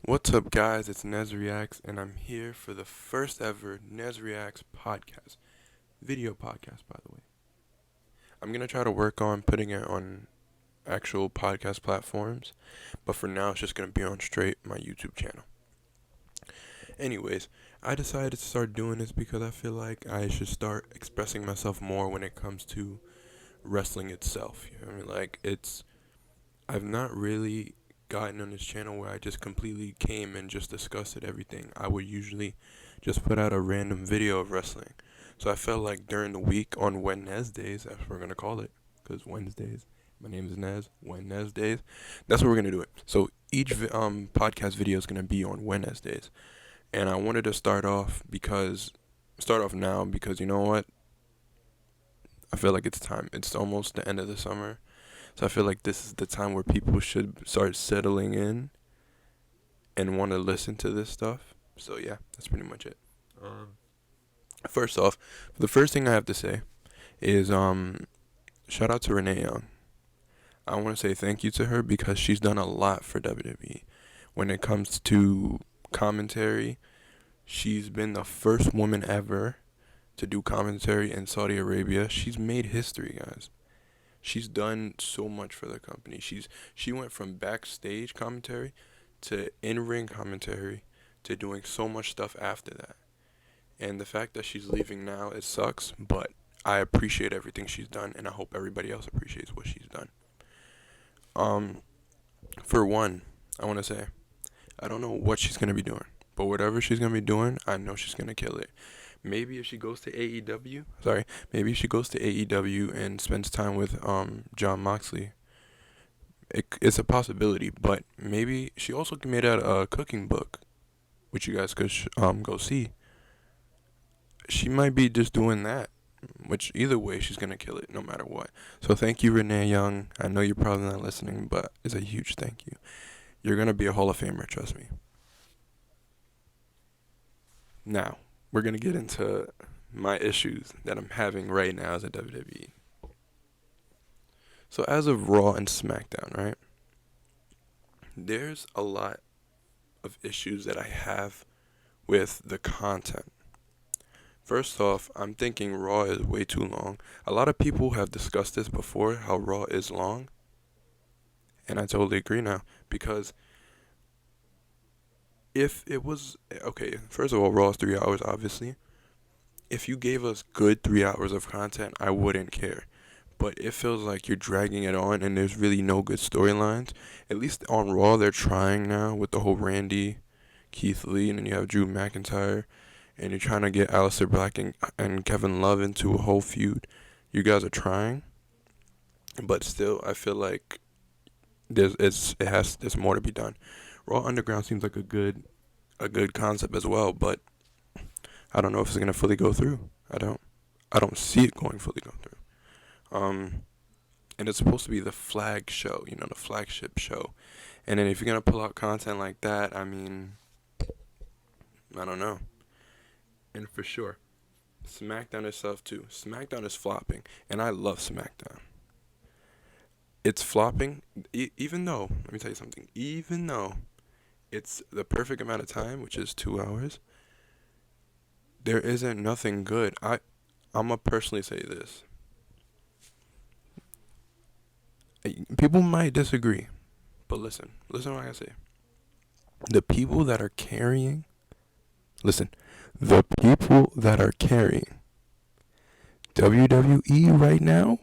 What's up, guys? It's Nez Reacts, and I'm here for the first ever Nez Reacts podcast. Video podcast, by the way. I'm going to try to work on putting it on actual podcast platforms, but for now, it's just going to be on straight my YouTube channel. Anyways, I decided to start doing this because I feel like I should start expressing myself more when it comes to wrestling itself. You know what I mean? I've not really gotten on this channel where I just completely came and just discussed everything. I would usually just put out a random video of wrestling. So I felt like during the week on Wednesdays, as we're gonna call it, because Wednesdays, my name is Nez. Wednesdays, that's what we're gonna do it. So each podcast video is gonna be on Wednesdays, and I wanted to start off now because you know what? I feel like it's time. It's almost the end of the summer. So I feel like this is the time where people should start settling in and want to listen to this stuff. So yeah, that's pretty much it. Um, First off, the first thing I have to say is shout out to Renee Young. I want to say thank you to her because she's done a lot for WWE. When it comes to commentary, she's been the first woman ever to do commentary in Saudi Arabia. She's made history, guys. She's done so much for the company. She went from backstage commentary to in-ring commentary to doing so much stuff after that. And the fact that she's leaving now, it sucks, but I appreciate everything she's done and I hope everybody else appreciates what she's done. Um for one, I want to say I don't know what she's going to be doing, but whatever she's going to be doing, I know she's going to kill it. Maybe if she goes to AEW, maybe if she goes to AEW and spends time with John Moxley, it's a possibility. But maybe she also made out a cooking book, which you guys could go see. She might be just doing that, which either way she's gonna kill it no matter what. So thank you, Renee Young. I know you're probably not listening, but it's a huge thank you. You're gonna be a Hall of Famer, trust me. Now we're gonna get into my issues that I'm having right now as a WWE. So as of Raw and SmackDown, right? There's a lot of issues that I have with the content. First off, I'm thinking Raw is way too long. A lot of people have discussed this before, how Raw is long, and I totally agree now. Because if it was, okay, first of all, Raw is 3 hours, obviously. If you gave us good 3 hours of content, I wouldn't care. But it feels like you're dragging it on and there's really no good storylines. At least on Raw, they're trying now with the whole Randy, Keith Lee, and then you have Drew McIntyre. And you're trying to get Aleister Black and Kevin Love into a whole feud. You guys are trying, but still, I feel like there's more to be done. Raw Underground seems like a good concept as well, but I don't know if it's gonna fully go through. I don't see it going fully go through. Um, and it's supposed to be the flag show, the flagship show. And then if you're gonna pull out content like that, I mean, I don't know. And for sure, SmackDown itself too. SmackDown is flopping, and I love SmackDown. It's flopping, even though, let me tell you something, even though it's the perfect amount of time, which is 2 hours, there isn't nothing good. I'm gonna personally say this. People might disagree, but listen what I say. The people that are carrying, listen, the people that are carrying WWE right now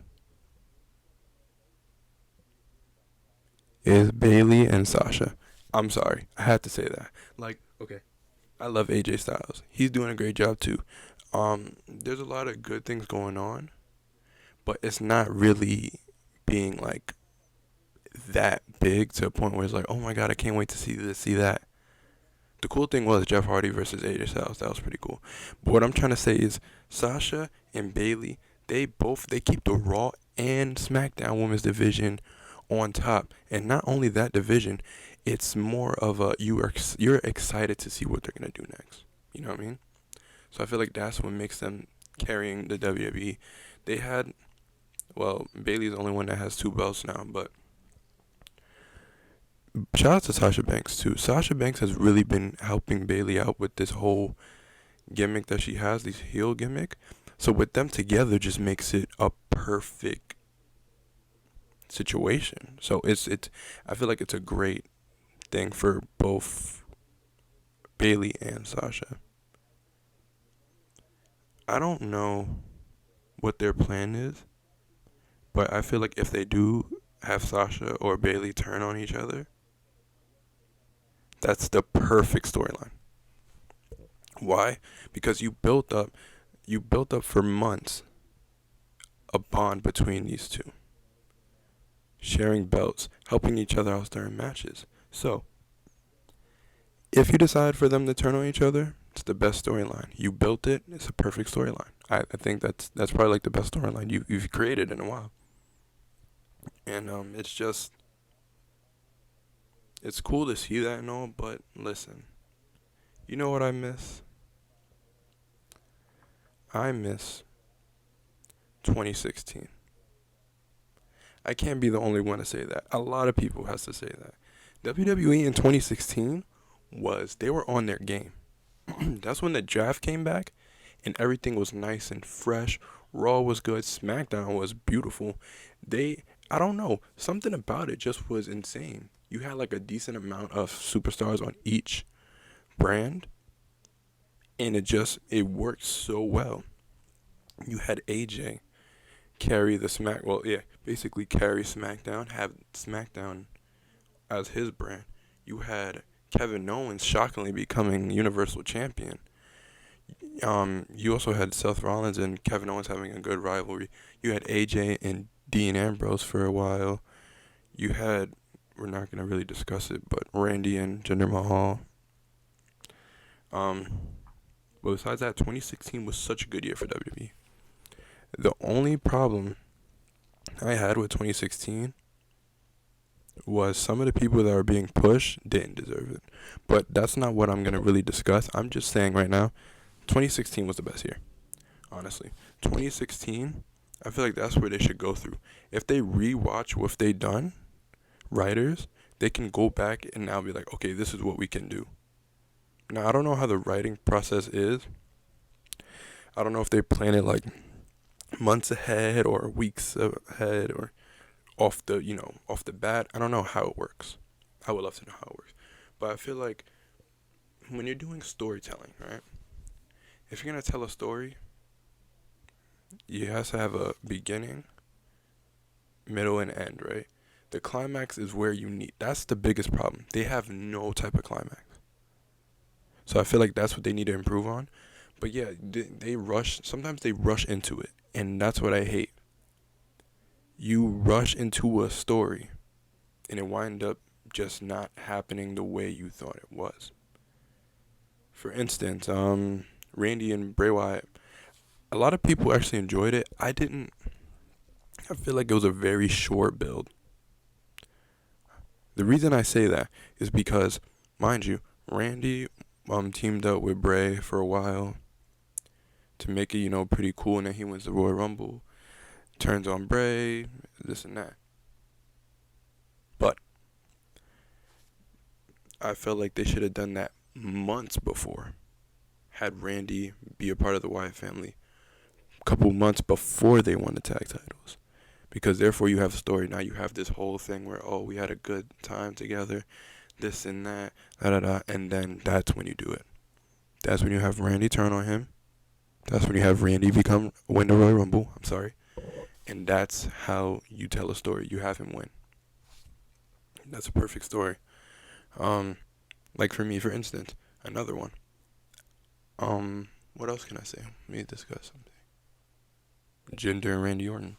is Bailey and Sasha. I'm sorry, I had to say that. Like, okay, I love AJ Styles. He's doing a great job too. There's a lot of good things going on, but it's not really being like that big to a point where it's like, oh my god, I can't wait to see this, see that. The cool thing was Jeff Hardy versus AJ Styles. That was pretty cool. But what I'm trying to say is Sasha and Bailey, they keep the Raw and SmackDown Women's division on top, and not only that division, it's more of a you're excited to see what they're gonna do next. You know what I mean? So I feel like that's what makes them carrying the WWE. They had, well, Bailey's the only one that has two belts now, but shout out to Sasha Banks too. Sasha Banks has really been helping Bailey out with this whole gimmick that she has, these heel gimmick. So with them together, just makes it a perfect situation. So it's I feel like it's a great thing for both Bailey and Sasha. I don't know what their plan is, but I feel like if they do have Sasha or Bailey turn on each other, that's the perfect storyline. Why? Because you built up for months a bond between these two, sharing belts, helping each other out during matches. So, if you decide for them to turn on each other, it's the best storyline. You built it, it's a perfect storyline. I think that's probably like the best storyline you've created in a while. And it's cool to see that and all, but listen, you know what I miss? I miss 2016. I can't be the only one to say that. A lot of people has to say that. WWE in 2016 they were on their game. That's when the draft came back and everything was nice and fresh. Raw was good, SmackDown was beautiful. I don't know, something about it just was insane. You had like a decent amount of superstars on each brand and it worked so well. You had AJ carry basically carry SmackDown, have SmackDown as his brand. You had Kevin Owens shockingly becoming Universal Champion. You also had Seth Rollins and Kevin Owens having a good rivalry. You had AJ and Dean Ambrose for a while. You had, we're not gonna really discuss it, but Randy and Jinder Mahal. Um, but besides that, 2016 was such a good year for WWE. The only problem I had with 2016 was some of the people that were being pushed didn't deserve it. But that's not what I'm going to really discuss. I'm just saying right now, 2016 was the best year. Honestly. 2016, I feel like that's where they should go through. If they rewatch what they done, writers, they can go back and now be like, okay, this is what we can do. Now, I don't know how the writing process is. I don't know if they plan it like months ahead or weeks ahead or off the bat. I don't know how it works. I would love to know how it works. But I feel like when you're doing storytelling, right? If you're going to tell a story, you have to have a beginning, middle, and end, right? The climax is where you need. That's the biggest problem. They have no type of climax. So I feel like that's what they need to improve on. But yeah, they rush. Sometimes they rush into it. And that's what I hate. You rush into a story and it wind up just not happening the way you thought it was. For instance, Randy and Bray Wyatt. A lot of people actually enjoyed it. I didn't. I feel like it was a very short build. The reason I say that is because, mind you, Randy teamed up with Bray for a while to make it, pretty cool, and then he wins the Royal Rumble, turns on Bray, this and that. But I felt like they should have done that months before. Had Randy be a part of the Wyatt family a couple months before they won the tag titles. Because therefore you have a story. Now you have this whole thing where, we had a good time together, this and that, and then that's when you do it. That's when you have Randy turn on him. That's when you have Randy win the Royal Rumble. I'm sorry. And that's how you tell a story. You have him win. That's a perfect story. Like for me, for instance, another one. What else can I say? Let me discuss something. Jinder and Randy Orton.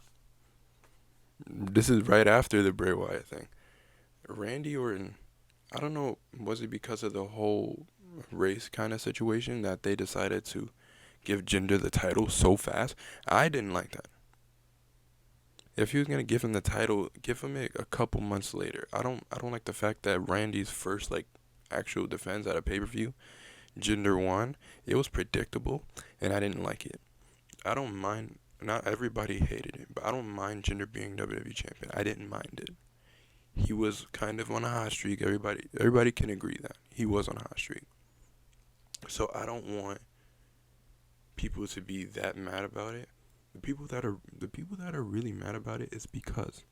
This is right after the Bray Wyatt thing. Randy Orton, I don't know, was it because of the whole race kind of situation that they decided to give Jinder the title so fast? I didn't like that. If he was gonna give him the title, give him it a couple months later. I don't like the fact that Randy's first actual defense at a pay-per-view, Jinder won. It was predictable, and I didn't like it. I don't mind. Not everybody hated it, but I don't mind Jinder being WWE champion. I didn't mind it. he was kind of on a hot streak. Everybody can agree that he was on a hot streak. So I don't want people to be that mad about it. The people that are really mad about it is because,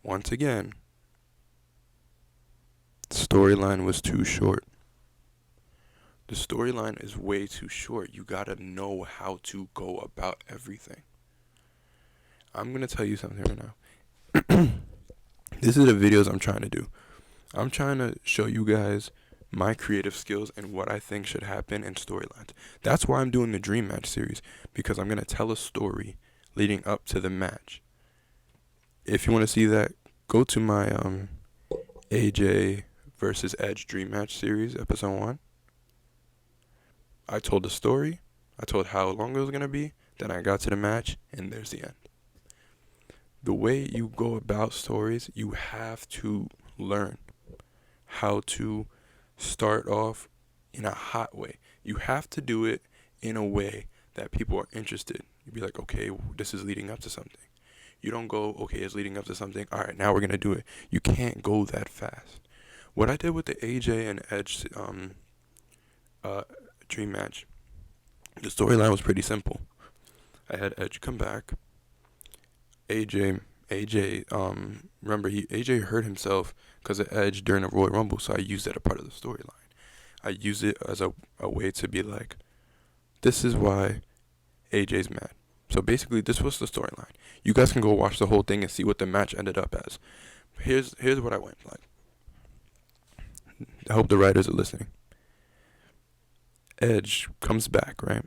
once again, the storyline was too short. The storyline is way too short. You gotta know how to go about everything. I'm gonna tell you something right now. This is the videos I'm trying to do. I'm trying to show you guys my creative skills and what I think should happen in storylines. That's why I'm doing the Dream Match series, because I'm gonna tell a story leading up to the match. If you want to see that, go to my AJ versus Edge Dream Match series, episode 1. I told the story, I told how long it was gonna be, then I got to the match, and there's the end. The way you go about stories, you have to learn how to start off in a hot way. You have to do it in a way that people are interested. You'd be like, okay, this is leading up to something. You don't go, okay, it's leading up to something. All right, now we're gonna do it. You can't go that fast. What I did with the AJ and Edge dream match, the storyline was pretty simple. I had Edge come back. AJ, remember AJ hurt himself because of Edge during the Royal Rumble, so I used that as a part of the storyline. I used it as a way to be like, this is why AJ's mad. So basically, this was the storyline. You guys can go watch the whole thing and see what the match ended up as. Here's what I went like. I hope the writers are listening. Edge comes back, right?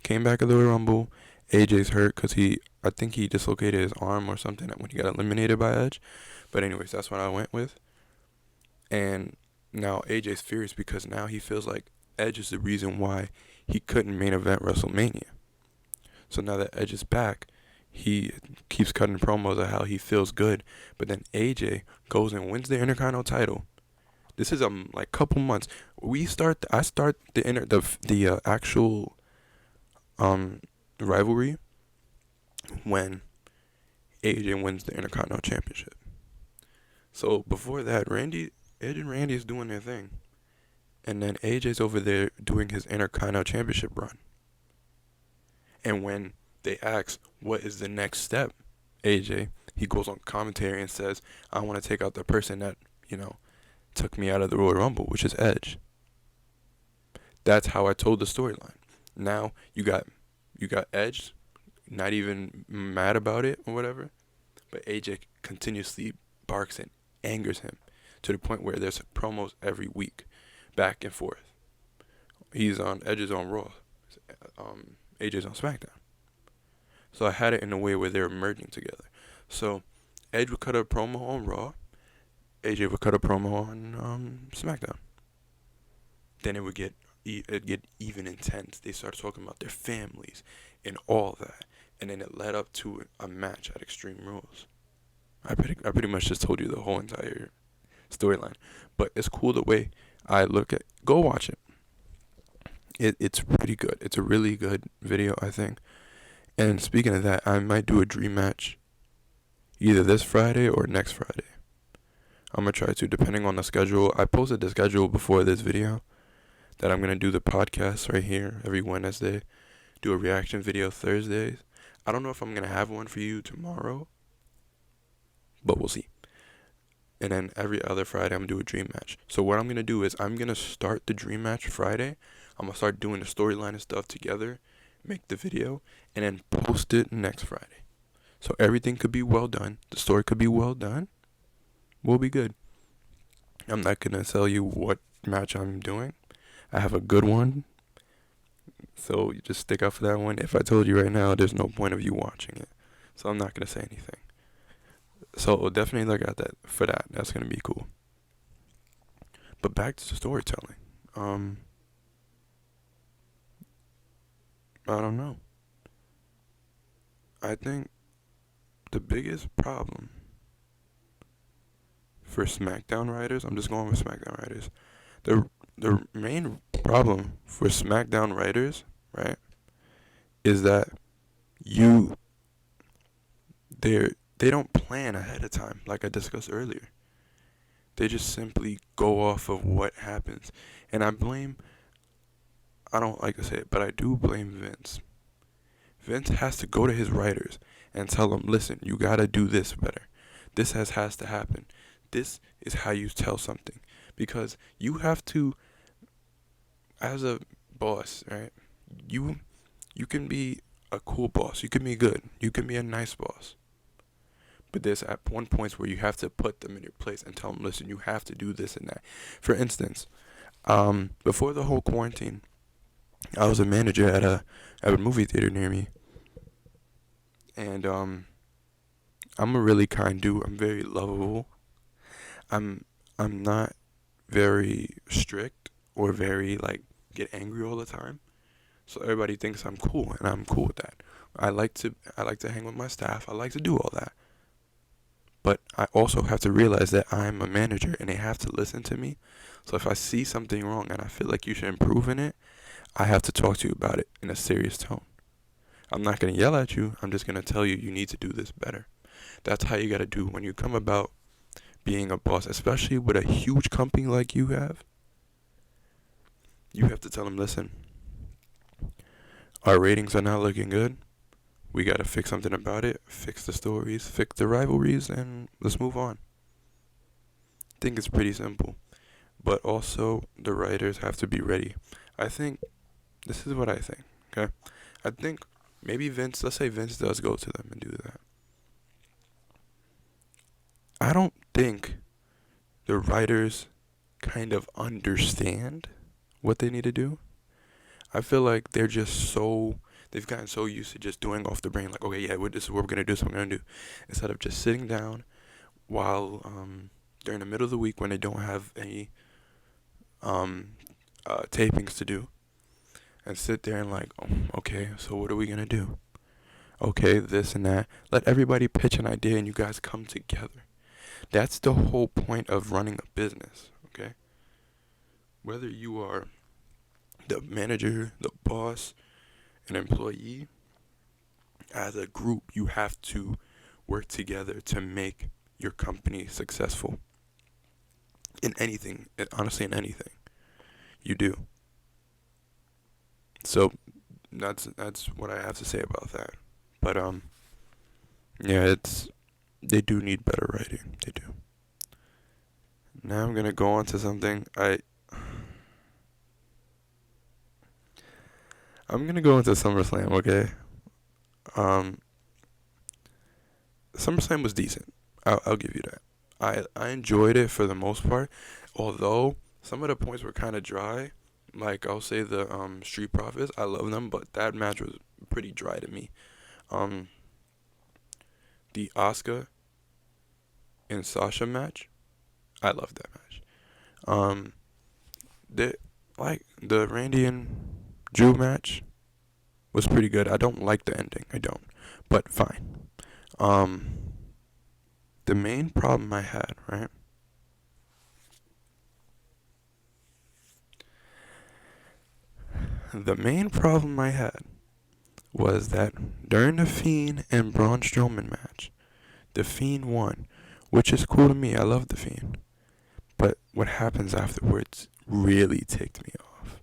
Came back at the Royal Rumble. AJ's hurt because I think he dislocated his arm or something when he got eliminated by Edge. But anyways, that's what I went with. And now AJ's furious because now he feels like Edge is the reason why he couldn't main event WrestleMania. So now that Edge is back, he keeps cutting promos of how he feels good. But then AJ goes and wins the Intercontinental title. This is like couple months. I start the actual rivalry when AJ wins the Intercontinental Championship. So before that, Edge and Randy is doing their thing, and then AJ's over there doing his Intercontinental Championship run. And when they ask what is the next step, AJ, he goes on commentary and says, "I want to take out the person that took me out of the Royal Rumble, which is Edge." That's how I told the storyline. Now you got Edge, not even mad about it or whatever, but AJ continuously barks and angers him to the point where there's promos every week, back and forth. Edge is on Raw, AJ's on SmackDown. So I had it in a way where they're merging together. So Edge would cut a promo on Raw, AJ would cut a promo on SmackDown. Then it'd get even intense. They started talking about their families and all that, and then it led up to a match at Extreme Rules. I pretty much just told you the whole entire storyline, but it's cool the way I look at. Go watch it. It's pretty good. It's a really good video, I think. And speaking of that, I might do a dream match either this Friday or next Friday. I'm gonna try to, depending on the schedule. I posted the schedule before this video that I'm gonna do the podcast right here every Wednesday, do a reaction video Thursdays. I don't know if I'm gonna have one for you tomorrow, but we'll see. And then every other Friday I'm gonna do a dream match. So what I'm gonna do is I'm gonna start the dream match Friday. I'm gonna start doing the storyline and stuff together, make the video, and then post it next Friday. So everything could be well done. The story could be well done. We'll be good. I'm not gonna tell you what match I'm doing. I have a good one, so you just stick out for that one. If I told you right now, there's no point of you watching it, so I'm not gonna say anything. So definitely look at that for that. That's gonna be cool. But back to the storytelling. I don't know. I think the biggest problem for SmackDown writers, I'm just going with SmackDown writers. The main problem for SmackDown writers, right, is that they don't plan ahead of time, like I discussed earlier. They just simply go off of what happens. And I don't like to say it, but I do blame Vince. Vince has to go to his writers and tell them, listen, you gotta do this better. This has to happen. This is how you tell something. Because you have to, as a boss, right? You you can be a cool boss. You can be good. You can be a nice boss. But there's at one point where you have to put them in your place and tell them, listen, you have to do this and that. For instance, before the whole quarantine, I was a manager at a movie theater near me, and I'm a really kind dude. I'm very lovable. I'm I'm not very strict or very like get angry all the time. So everybody thinks I'm cool, and I'm cool with that. I like to hang with my staff. I like to do all that. But I also have to realize that I'm a manager and they have to listen to me. So if I see something wrong and I feel like you should improve in it, I have to talk to you about it in a serious tone. I'm not going to yell at you. I'm just going to tell you you need to do this better. That's how you got to do when you come about being a boss, especially with a huge company like you have. You have to tell them, listen, our ratings are not looking good. We got to fix something about it, fix the stories, fix the rivalries, and let's move on. I think it's pretty simple. But also, the writers have to be ready. I think, this is what I think, okay? I think maybe Vince, let's say Vince does go to them and do that. I don't think the writers kind of understand what they need to do. I feel like they're just they've gotten so used to just doing off the brain, like, okay, yeah, this is what we're going to do, so we're going to do. Instead of just sitting down while, during the middle of the week when they don't have any um, tapings to do, and sit there and like, oh, okay, so what are we going to do? Okay, this and that. Let everybody pitch an idea and you guys come together. That's the whole point of running a business, okay? Whether you are the manager, the boss, an employee, as a group, you have to work together to make your company successful. In anything, honestly, in anything you do. So that's what I have to say about that. But yeah, they do need better writing. They do. Now I'm gonna go on to something I'm gonna go into SummerSlam. Okay. Um, SummerSlam was decent. I'll give you that. I enjoyed it for the most part, although some of the points were kind of dry. Like I'll say the Street Profits, I love them, but that match was pretty dry to me. Um, the Asuka and Sasha match, I love that match. Um, the the Randy and Drew match was pretty good. I don't like the ending. I don't, but fine. Um, the main problem I had, right? The main problem I had was that during the Fiend and Braun Strowman match, the Fiend won, which is cool to me. I love the Fiend. But what happens afterwards really ticked me off.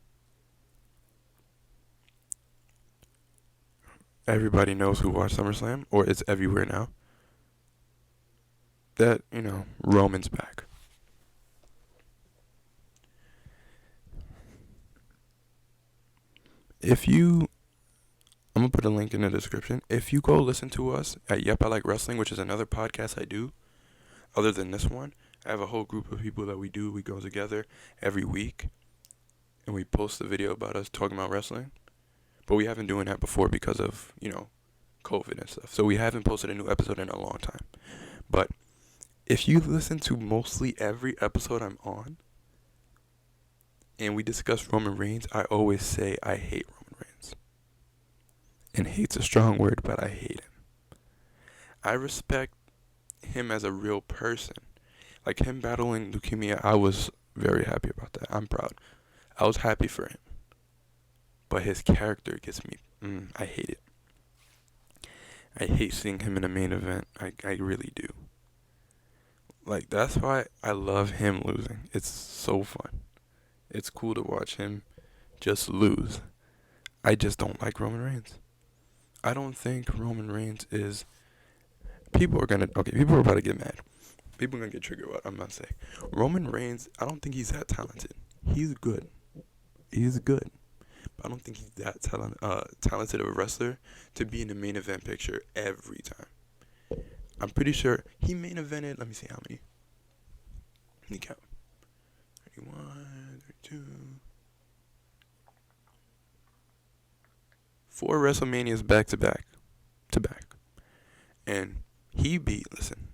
Everybody knows who watched SummerSlam, or it's everywhere now, that, Roman's back. If you, I'm going to put a link in the description. If you go listen to us at Yep, I Like Wrestling, which is another podcast I do, other than this one, I have a whole group of people that we go together every week, and we post a video about us talking about wrestling. But we haven't doing that before because of, COVID and stuff. So we haven't posted a new episode in a long time. But if you listen to mostly every episode I'm on, and we discuss Roman Reigns, I always say I hate Roman Reigns. And hate's a strong word, but I hate him. I respect him as a real person. Like him battling leukemia, I was very happy about that. I'm proud. I was happy for him. But his character gets me, I hate it. I hate seeing him in a main event. I really do. Like, that's why I love him losing. It's so fun. It's cool to watch him just lose. I just don't like Roman Reigns. I don't think Roman Reigns is. People are about to get mad. People are gonna get triggered. What I'm about to say. Roman Reigns, I don't think he's that talented. He's good. He's good. But I don't think he's that talented of a wrestler to be in the main event picture every time. I'm pretty sure he main evented. Let me see how many. Let me count. 31, 32. 4 WrestleManias back to back. To back. And listen,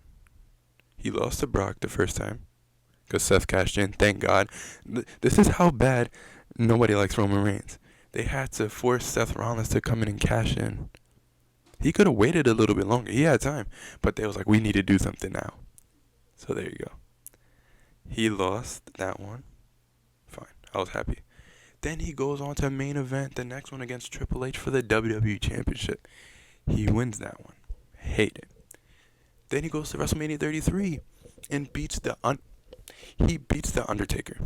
he lost to Brock the first time. Because Seth cashed in. Thank God. This is how bad nobody likes Roman Reigns. They had to force Seth Rollins to come in and cash in. He could have waited a little bit longer. He had time. But they was like, we need to do something now. So there you go. He lost that one. Fine. I was happy. Then he goes on to main event, the next one against Triple H for the WWE Championship. He wins that one. Hate it. Then he goes to WrestleMania 33 and beats the Undertaker.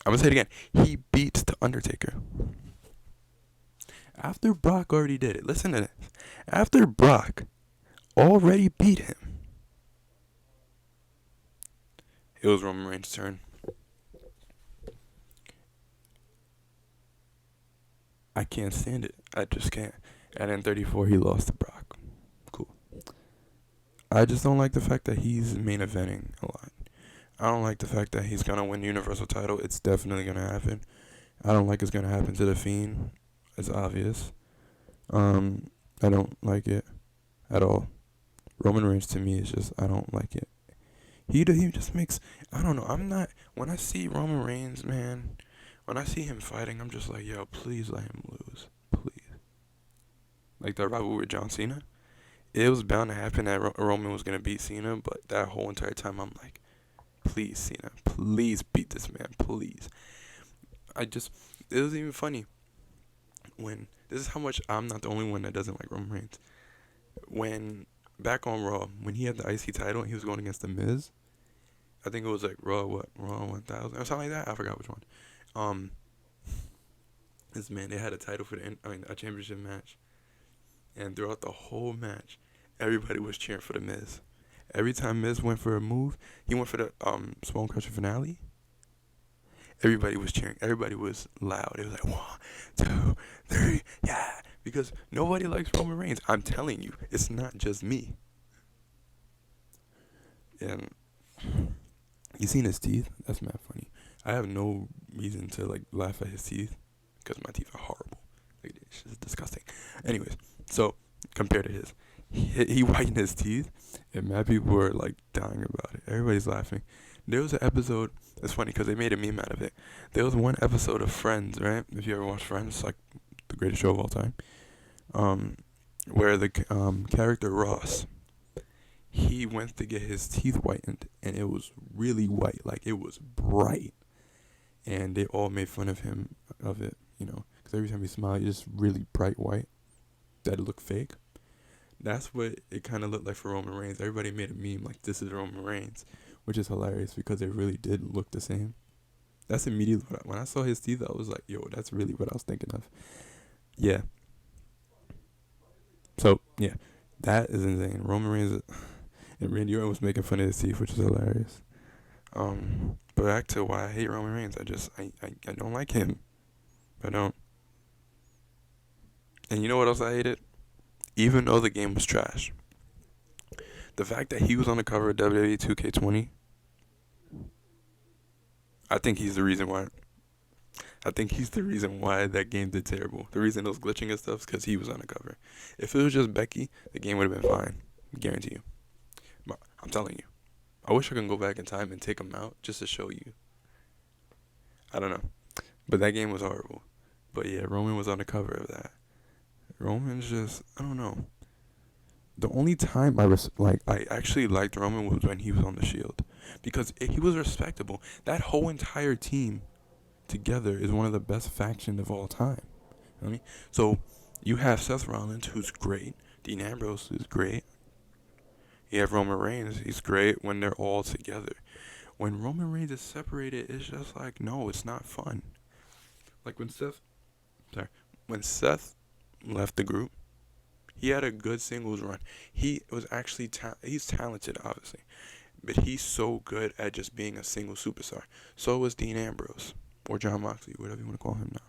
I'm gonna say it again. He beats the Undertaker. After Brock already did it. Listen to this. After Brock already beat him, it was Roman Reigns' turn. I can't stand it. I just can't. And in 34, he lost to Brock. Cool. I just don't like the fact that he's main eventing a lot. I don't like the fact that he's gonna win the Universal title. It's definitely gonna happen. I don't like it's gonna happen to the Fiend. It's obvious. I don't like it at all. Roman Reigns to me is just I don't like it. He just makes I don't know. I'm not when I see Roman Reigns, man. When I see him fighting, I'm just like, yo, please let him lose, please. Like the rivalry with John Cena, it was bound to happen that Roman was gonna beat Cena, but that whole entire time I'm like, please Cena, please beat this man, please. It was even funny when this is how much I'm not the only one that doesn't like Roman Reigns. When back on Raw, when he had the IC title and he was going against the Miz, I think it was like Raw 1000 or something like that. I forgot which one. This man, they had a title for a championship match, and throughout the whole match, everybody was cheering for the Miz. Every time Miz went for a move, he went for the Swole Crusher finale. Everybody was cheering. Everybody was loud. It was like 1, 2, 3, yeah. Because nobody likes Roman Reigns. I'm telling you, it's not just me. And you seen his teeth? That's mad funny. I have no reason to like laugh at his teeth because my teeth are horrible. Like it's just disgusting. Anyways, so compared to his, he whitened his teeth, and mad people were like dying about it. Everybody's laughing. There was an episode. It's funny because they made a meme out of it. There was one episode of Friends, right? If you ever watched Friends, it's like the greatest show of all time. Where the character Ross, he went to get his teeth whitened, and it was really white, like it was bright, and they all made fun of him of it, because every time he smiled, he just really bright white, that it looked fake. That's what it kind of looked like for Roman Reigns. Everybody made a meme like this is Roman Reigns, which is hilarious because it really did look the same. That's immediately when I saw his teeth, I was like, yo, that's really what I was thinking of. Yeah. So yeah, that is insane. Roman Reigns. And Randy Orton was making fun of his teeth, which is hilarious. But back to why I hate Roman Reigns. I don't like him. I don't. And you know what else I hated? Even though the game was trash, the fact that he was on the cover of WWE 2K20, I think he's the reason why. I think he's the reason why that game did terrible. The reason it was glitching and stuff is because he was on the cover. If it was just Becky, the game would have been fine. I guarantee you. But I'm telling you, I wish I could go back in time and take him out just to show you. I don't know. But that game was horrible. But yeah, Roman was on the cover of that. Roman's just, I don't know. The only time I actually liked Roman was when he was on the Shield. Because he was respectable. That whole entire team together is one of the best factions of all time. You know what I mean? So you have Seth Rollins, who's great. Dean Ambrose, who's great. You have Roman Reigns. He's great when they're all together. When Roman Reigns is separated, it's just like, no, it's not fun. Like sorry, when Seth left the group, he had a good singles run. He was actually he's talented, obviously, but he's so good at just being a single superstar. So was Dean Ambrose or John Moxley, whatever you want to call him now.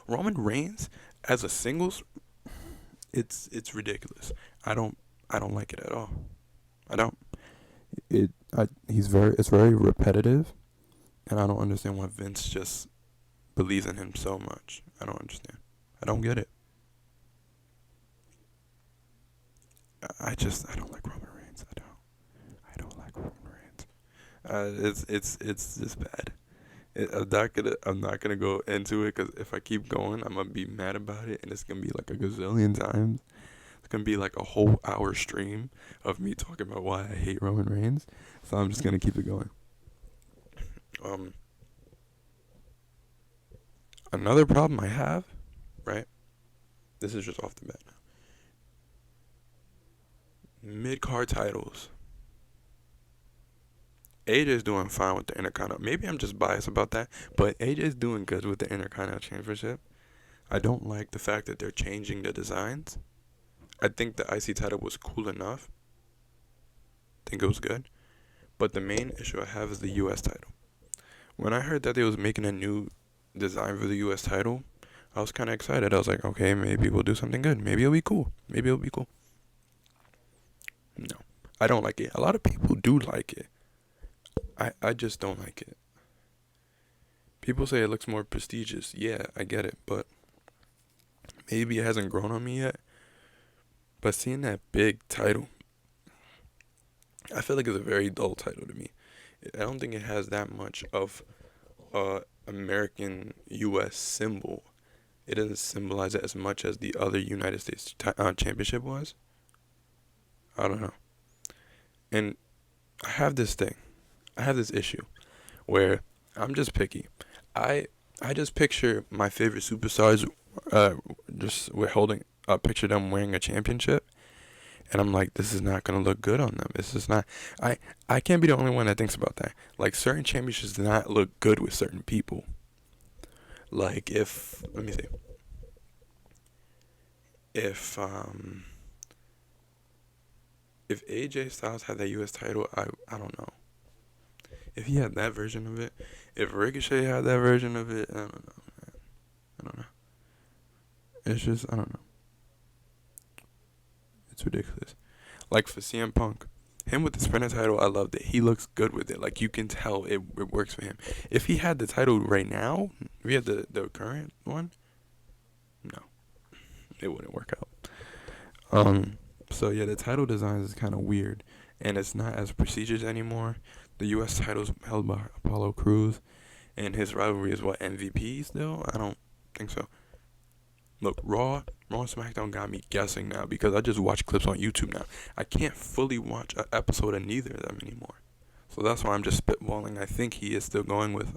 Roman Reigns as a singles, it's ridiculous. I don't like it at all. I don't. It's very repetitive, and I don't understand why Vince just believes in him so much. I don't understand. I don't get it. I don't like Roman Reigns. I don't like Roman Reigns. It's just bad. I'm not gonna go into it because if I keep going, I'm gonna be mad about it, and it's gonna be like a gazillion times. It's gonna be like a whole hour stream of me talking about why I hate Roman Reigns. So I'm just gonna keep it going. Um, Another problem I have, right? This is just off the bat now. Mid card titles. AJ's doing fine with the Intercontinental. Maybe I'm just biased about that, but AJ's doing good with the Intercontinental Championship. I don't like the fact that they're changing the designs. I think the IC title was cool enough. I think it was good. But the main issue I have is the US title. When I heard that they was making a new design for the US title, I was kind of excited. I was like, okay, maybe we'll do something good. Maybe it'll be cool. Maybe it'll be cool. No, I don't like it. A lot of people do like it. I just don't like it. People say it looks more prestigious. Yeah, I get it, but maybe it hasn't grown on me yet. But seeing that big title, I feel like it's a very dull title to me. I don't think it has that much of American U.S. symbol. It doesn't symbolize it as much as the other United States championship was. I don't know. And I have this thing. I have this issue where I'm just picky. I just picture my favorite superstars just we're holding picture them wearing a championship, and I'm like, this is not gonna look good on them. This is not. I can't be the only one that thinks about that. Like certain championships do not look good with certain people. Like if let me see. If if AJ Styles had that US title, I don't know. If he had that version of it, if Ricochet had that version of it, I don't know, man. I don't know. It's just I don't know. It's ridiculous. Like for CM Punk, him with the Sprinter title, I loved it. He looks good with it. Like you can tell it works for him. If he had the title right now, if he had the current one, no, it wouldn't work out. So yeah, the title design is kind of weird, and it's not as prestigious anymore. The U.S. title's held by Apollo Crews, and his rivalry is what MVP still. I don't think so. Look, Raw and SmackDown got me guessing now because I just watch clips on YouTube now. I can't fully watch an episode of neither of them anymore, so that's why I'm just spitballing. I think he is still going with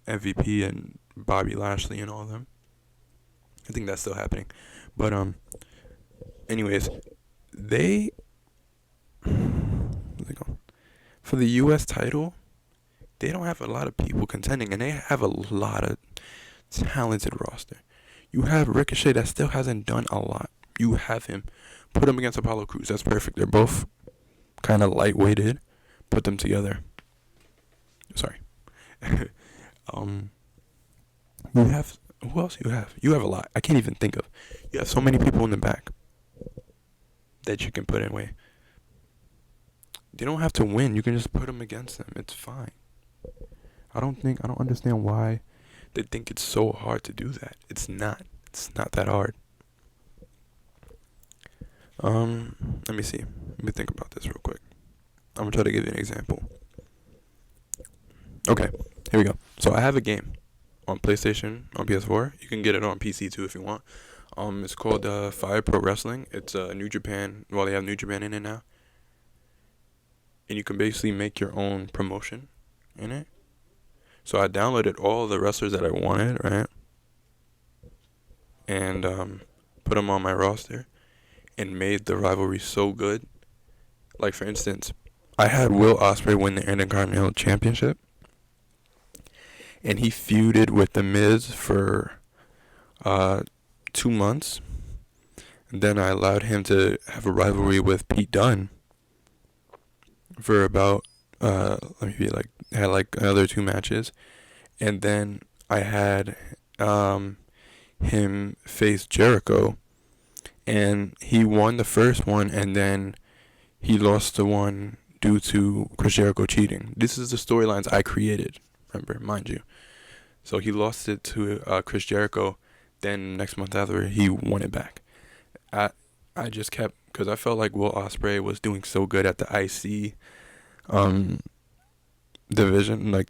MVP and Bobby Lashley and all of them. I think that's still happening, but anyways, they for the U.S. title, they don't have a lot of people contending, and they have a lot of talented roster. You have Ricochet that still hasn't done a lot. You have him. Put him against Apollo Crews. That's perfect. They're both kind of lightweighted. Put them together. Sorry. You have who else you have? You have a lot. I can't even think of. You have so many people in the back that you can put in way. They don't have to win. You can just put them against them. It's fine. I don't understand why they think it's so hard to do that. It's not. It's not that hard. Let me see. Let me think about this real quick. I'm gonna try to give you an example. Okay, here we go. So I have a game on PlayStation, on PS4. You can get it on PC too if you want. It's called Fire Pro Wrestling. It's New Japan. Well, they have New Japan in it now, and you can basically make your own promotion in it. So I downloaded all the wrestlers that I wanted, right, and put them on my roster. and made the rivalry so good. Like, for instance, I had Will Ospreay win the Intercontinental Championship, and he feuded with The Miz for 2 months. And then I allowed him to have a rivalry with Pete Dunne for about had like another 2 matches, and then I had him face Jericho, and he won the first one, and then he lost the one due to Chris Jericho cheating. This is the storylines I created, remember, mind you. So he lost it to Chris Jericho. Then next month after, he won it back. I just kept, because I felt like Will Ospreay was doing so good at the IC division, like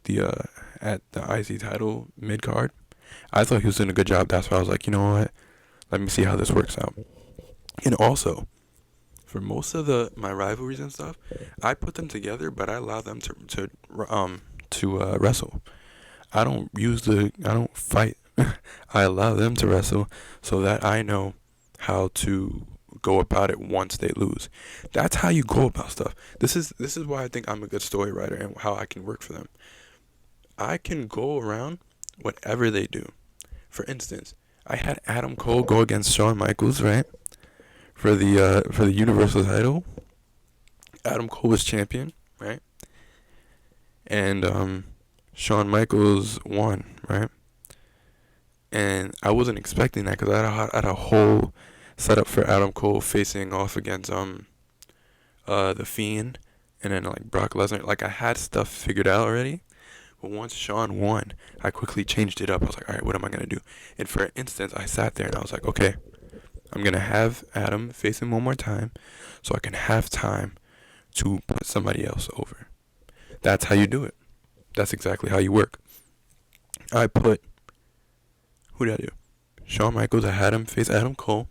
at the IC title mid card. I thought he was doing a good job. That's why I was like, you know what? Let me see how this works out. And also, for most of my rivalries and stuff, I put them together, but I allow them to wrestle. I don't fight. I allow them to wrestle so that I know how to go about it once they lose. That's how you go about stuff. This is why I think I'm a good story writer and how I can work for them. I can go around whatever they do. For instance, I had Adam Cole go against Shawn Michaels, right? For the Universal title. Adam Cole was champion, right? And Shawn Michaels won, right? And I wasn't expecting that because I had a whole setup for Adam Cole facing off against the Fiend, and then like Brock Lesnar. Like I had stuff figured out already. But once Shawn won, I quickly changed it up. I was like, all right, what am I gonna do? And for instance, I sat there and I was like, okay, I'm gonna have Adam face him one more time, so I can have time to put somebody else over. That's how you do it. That's exactly how you work. Who did I do? Shawn Michaels. I had him face Adam Cole.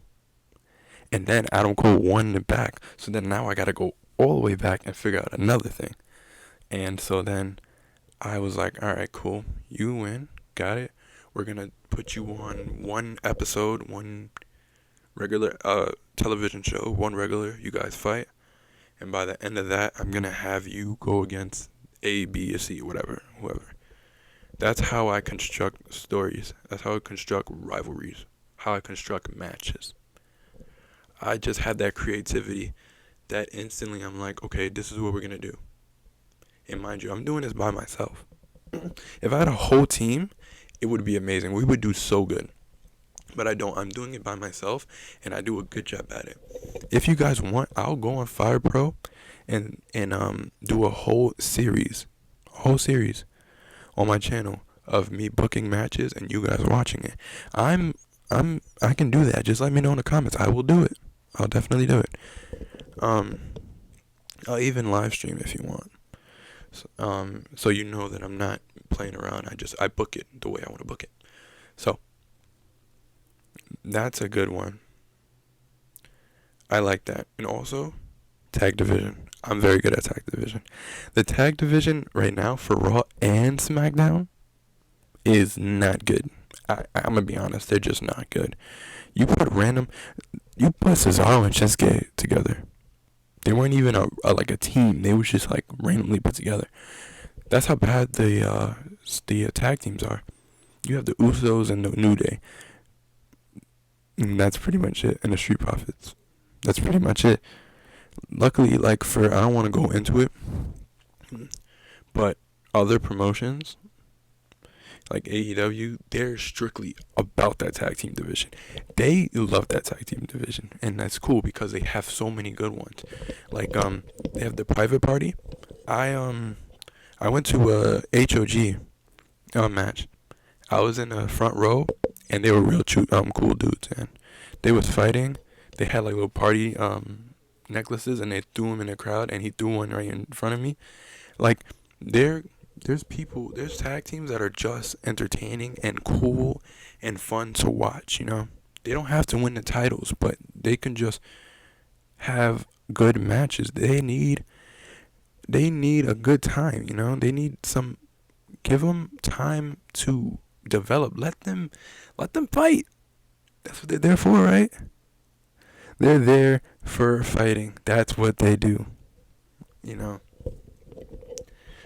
And then Adam Cole won it back. So then now I got to go all the way back and figure out another thing. And so then I was like, all right, cool. You win. Got it. We're going to put you on one episode, one regular television show, one regular. You guys fight. And by the end of that, I'm going to have you go against A, B, or C, whatever, whoever. That's how I construct stories. That's how I construct rivalries. How I construct matches. I just had that creativity that instantly I'm like, okay, this is what we're going to do. And mind you, I'm doing this by myself. If I had a whole team, it would be amazing. We would do so good. But I don't. I'm doing it by myself, and I do a good job at it. If you guys want, I'll go on Fire Pro and do a whole series on my channel of me booking matches and you guys watching it. I can do that. Just let me know in the comments. I will do it. I'll definitely do it. I'll even live stream if you want. So you know that I'm not playing around. I book it the way I want to book it. So that's a good one. I like that. And also, tag division. I'm very good at tag division. The tag division right now for Raw and SmackDown is not good. I'm going to be honest. They're just not good. You put Cesaro and Shinsuke together. They weren't even a team. They was just like randomly put together. That's how bad the tag teams are. You have the Usos and the New Day. And that's pretty much it. And the Street Profits. That's pretty much it. Luckily, I don't want to go into it, but other promotions, like AEW, they're strictly about that tag team division. They love that tag team division, and that's cool because they have so many good ones. They have the Private Party. I went to a HOG match. I was in the front row, and they were real cool dudes, and they was fighting. They had little party necklaces, and they threw them in the crowd, and he threw one right in front of me. There's tag teams that are just entertaining and cool and fun to watch, They don't have to win the titles, but they can just have good matches. They need a good time, give them time to develop. Let them fight. That's what they're there for, right? They're there for fighting. That's what they do. You know.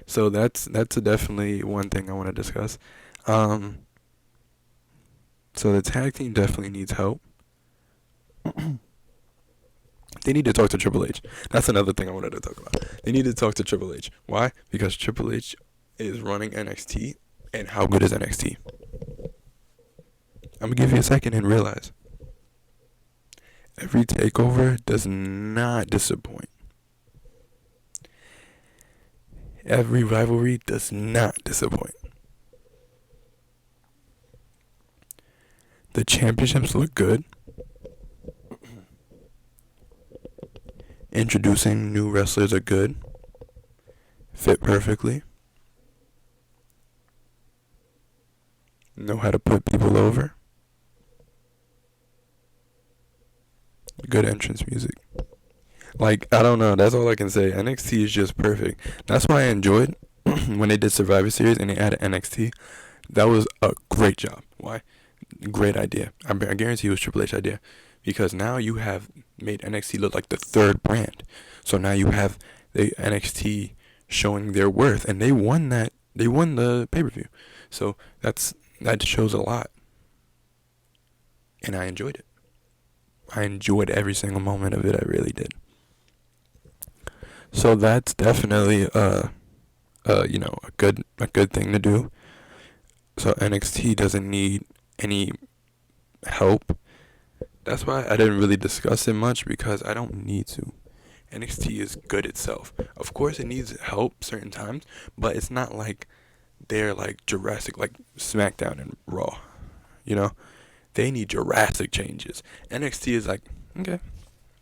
So that's definitely one thing I want to discuss. Um, so the tag team definitely needs help. They need to talk to Triple H. That's another thing I wanted to talk about. They need to talk to Triple H. Why? Because Triple H is running NXT, and how good is NXT? I'm gonna give you a second and realize every takeover does not disappoint. Every rivalry does not disappoint. The championships look good. Introducing new wrestlers are good. Fit perfectly. Know how to put people over. Good entrance music. Like, I don't know. That's all I can say. NXT is just perfect. That's why I enjoyed when they did Survivor Series and they added NXT. That was a great job. Why? Great idea. I guarantee it was Triple H idea. Because now you have made NXT look like the third brand. So now you have the NXT showing their worth. And they won that. They won the pay-per-view. So that shows a lot. And I enjoyed it. I enjoyed every single moment of it. I really did. So that's definitely a good thing to do. So NXT doesn't need any help. That's why I didn't really discuss it much because I don't need to. NXT is good itself. Of course, it needs help certain times, but it's not like they're like Jurassic, like SmackDown and Raw. You know, they need Jurassic changes. NXT is like, okay,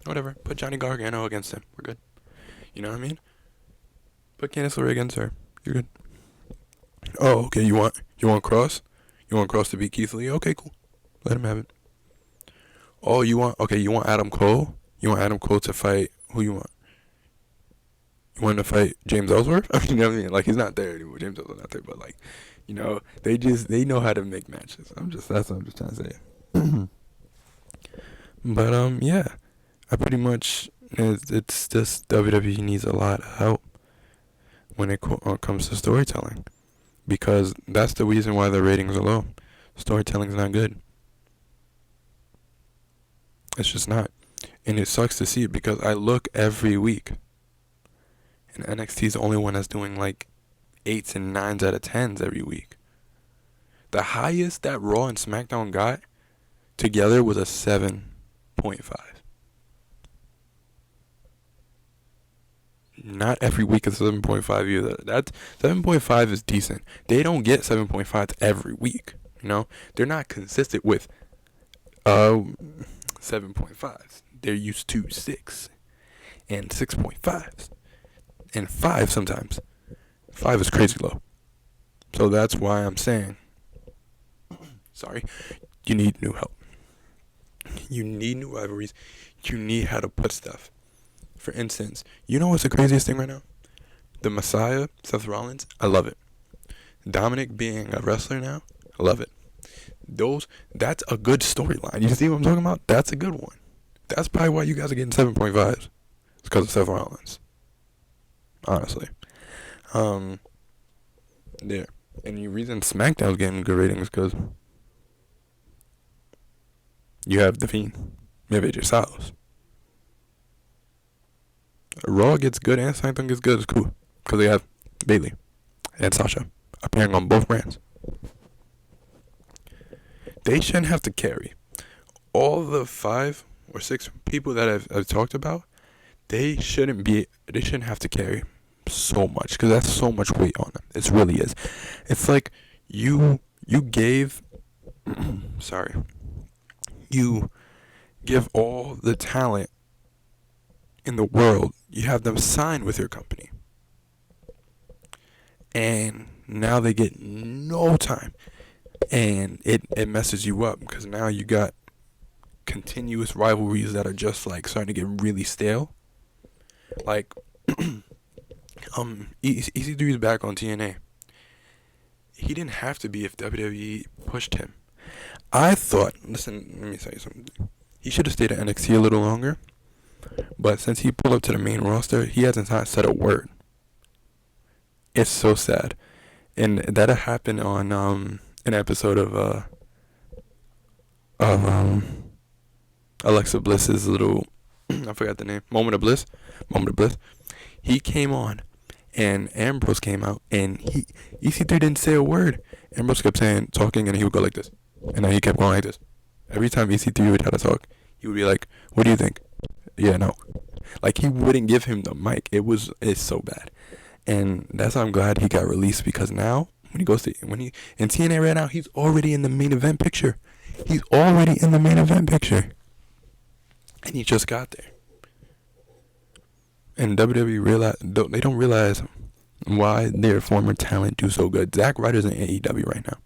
whatever. Put Johnny Gargano against him. We're good. You know what I mean? Put Candice LeRae against her. You're good. Oh, okay. You want Cross? You want Cross to beat Keith Lee? Okay, cool. Let him have it. Oh, you want Adam Cole? You want Adam Cole to fight who you want? You want to fight James Ellsworth? You know what I mean? Like, he's not there anymore. James Ellsworth's not there, but like, they know how to make matches. That's what I'm just trying to say. But yeah, I pretty much it's just WWE needs a lot of help when it comes to storytelling, because that's the reason why the ratings are low. Storytelling's not good. It's just not. And it sucks to see it because I look every week. And NXT's the only one that's doing like 8s and 9s out of 10s every week. The highest that Raw and SmackDown got together was a 7.5. Not every week is 7.5 either. That 7.5 is decent. They don't get 7.5s every week. You know? They're not consistent with 7.5s. They're used to 6 and 6.5s and 5 sometimes. 5 is crazy low. So that's why I'm saying, sorry, you need new help. You need new rivalries. You need how to put stuff. For instance, you know what's the craziest thing right now? The Messiah, Seth Rollins, I love it. Dominic being a wrestler now, I love it. That's a good storyline. You see what I'm talking about? That's a good one. That's probably why you guys are getting 7.5s. It's because of Seth Rollins. Honestly. There. And the reason SmackDown's getting good ratings is because you have The Fiend. You have AJ Styles. Raw gets good and SmackDown gets good. It's cool. Because they have Bayley and Sasha appearing on both brands. They shouldn't have to carry. All the 5 or 6 people that I've talked about, they shouldn't have to carry so much, because that's so much weight on them. It really is. It's like you gave you give all the talent in the world, you have them sign with your company, and now they get no time, and it messes you up, because now you got continuous rivalries that are just like starting to get really stale. Like EC3 is back on TNA. He didn't have to be if WWE pushed him. I thought, listen, let me tell you something. He should have stayed at NXT a little longer. But since he pulled up to the main roster, he hasn't said a word. It's so sad. And that happened on an episode of Alexa Bliss's little I forgot the name. Moment of Bliss. He came on and Ambrose came out and EC3 didn't say a word. Ambrose kept talking, and he would go like this. And then he kept going like this. Every time EC3 would try to talk, he would be like, "What do you think?" "Yeah, no." Like, he wouldn't give him the mic. It's so bad. And that's why I'm glad he got released, because now when he in TNA right now, he's already in the main event picture. And he just got there. And WWE they don't realize why their former talent do so good. Zack Ryder's in AEW right now.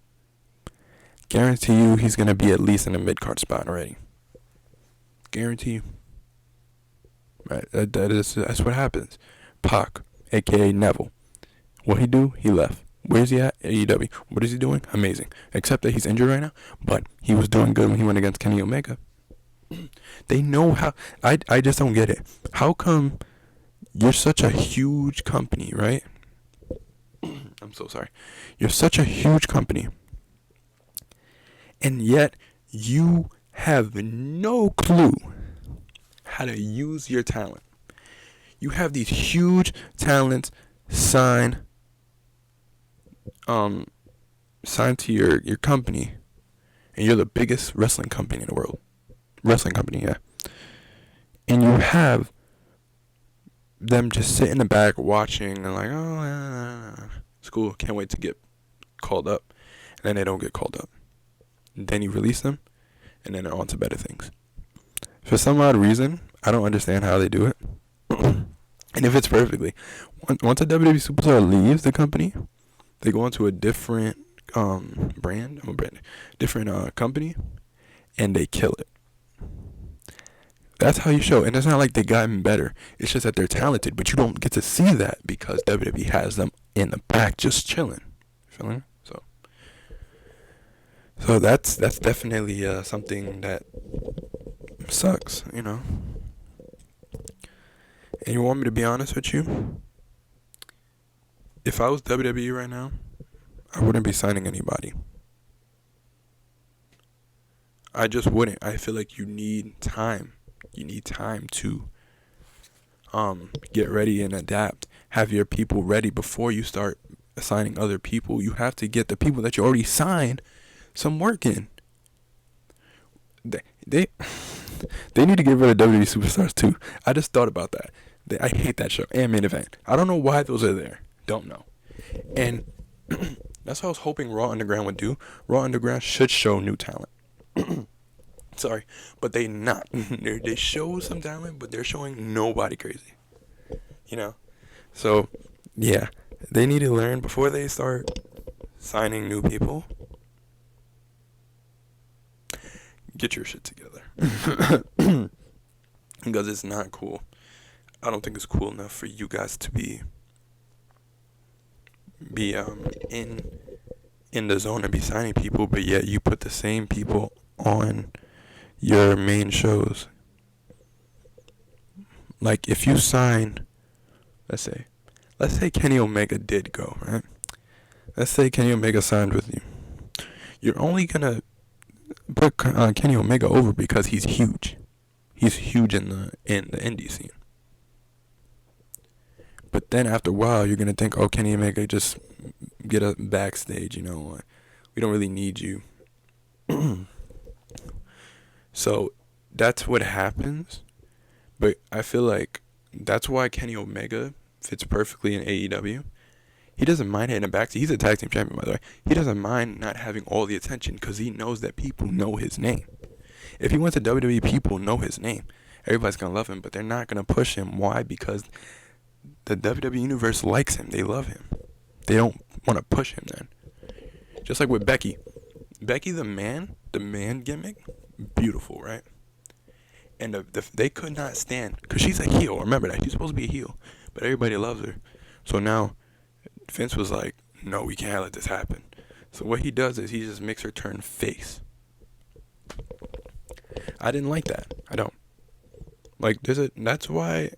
Guarantee you he's gonna be at least in a mid-card spot already. Guarantee you. Right, that's what happens. Pac, aka Neville, what he do? He left. Where's he at? AEW. What is he doing? Amazing. Except that he's injured right now, but he was doing good when he went against Kenny Omega. They know how. I just don't get it. How come you're such a huge company, right? I'm so sorry. You're such a huge company, and yet you have no clue how to use your talent. You have these huge talents signed to your company, and you're the biggest wrestling company in the world. Yeah. And you have them just sit in the back watching and like, oh, it's cool, can't wait to get called up. And then they don't get called up. And then you release them, and then they're on to better things. For some odd reason, I don't understand how they do it. And if it's perfectly, once a WWE superstar leaves the company, they go into a different different company, and they kill it. That's how you show. And it's not like they gotten better. It's just that they're talented, but you don't get to see that because WWE has them in the back just chilling. Feeling? So that's definitely something that sucks, you know. And you want me to be honest with you? If I was WWE right now, I wouldn't be signing anybody. I just wouldn't. I feel like you need time. You need time to get ready and adapt. Have your people ready before you start assigning other people. You have to get the people that you already signed some work in. They need to get rid of WWE Superstars too. I just thought about that. I hate that show and Main Event. I don't know why those are there. Don't know. And that's what I was hoping Raw Underground would do. Raw Underground should show new talent. Sorry, but they not. They show some talent, but they're showing nobody crazy. You know? So, yeah. They need to learn before they start signing new people. Get your shit together. Because it's not cool. I don't think it's cool enough for you guys to be in the zone and be signing people, but yet you put the same people on your main shows. Like, if you sign, let's say Kenny Omega did go, right? Let's say Kenny Omega signed with you. You're only gonna put Kenny Omega over because he's huge. He's huge in the indie scene. But then after a while, you're gonna think, oh, Kenny Omega, just get a backstage. You know, we don't really need you. So that's what happens. But I feel like that's why Kenny Omega fits perfectly in AEW. He doesn't mind hitting a backstage. He's a tag team champion, by the way. He doesn't mind not having all the attention because he knows that people know his name. If he went to WWE, people know his name. Everybody's going to love him, but they're not going to push him. Why? Because the WWE Universe likes him. They love him. They don't want to push him then. Just like with Becky. Becky the man gimmick, beautiful, right? And they could not stand, because she's a heel. Remember that. She's supposed to be a heel. But everybody loves her. So now Vince was like, no, we can't let this happen. So what he does is he just makes her turn face. I didn't like that. I don't like. That's why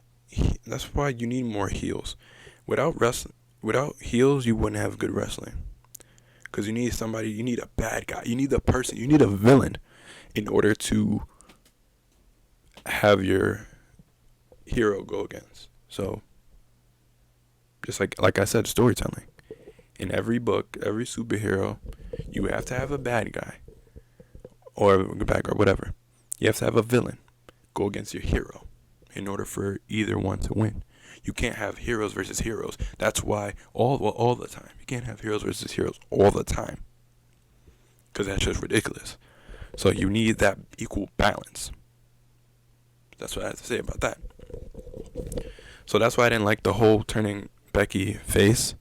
you need more heels. Without heels, you wouldn't have good wrestling. Because you need somebody. You need a bad guy. You need a person. You need a villain in order to have your hero go against. So, just like I said, storytelling. In every book, every superhero, you have to have a bad guy or a bad guy, whatever. You have to have a villain go against your hero in order for either one to win. You can't have heroes versus heroes. That's why all the time. You can't have heroes versus heroes all the time. Because that's just ridiculous. So you need that equal balance. That's what I have to say about that. So that's why I didn't like the whole turning Becky face.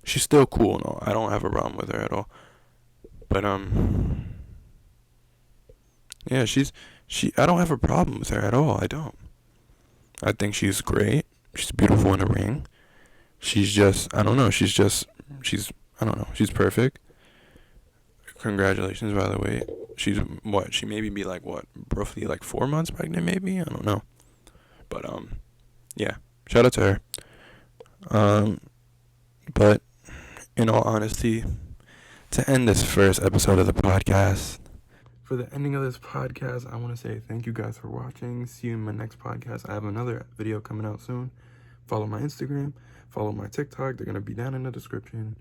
She's still cool and all. I don't have a problem with her at all. But yeah, I don't have a problem with her at all. I don't. I think she's great. She's beautiful in the ring. She's just, I don't know. I don't know. She's perfect. Congratulations, by the way. She's what? She maybe be like what? Roughly like 4 months pregnant, maybe. I don't know. But yeah. Shout out to her. But in all honesty, to end this first episode of the podcast, for the ending of this podcast, I want to say thank you guys for watching. See you in my next podcast. I have another video coming out soon. Follow my Instagram. Follow my TikTok. They're going to be down in the description.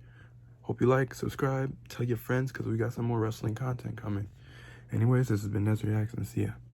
Hope you like, subscribe, tell your friends because we got some more wrestling content coming. Anyways, this has been Nez Reacts, and see ya.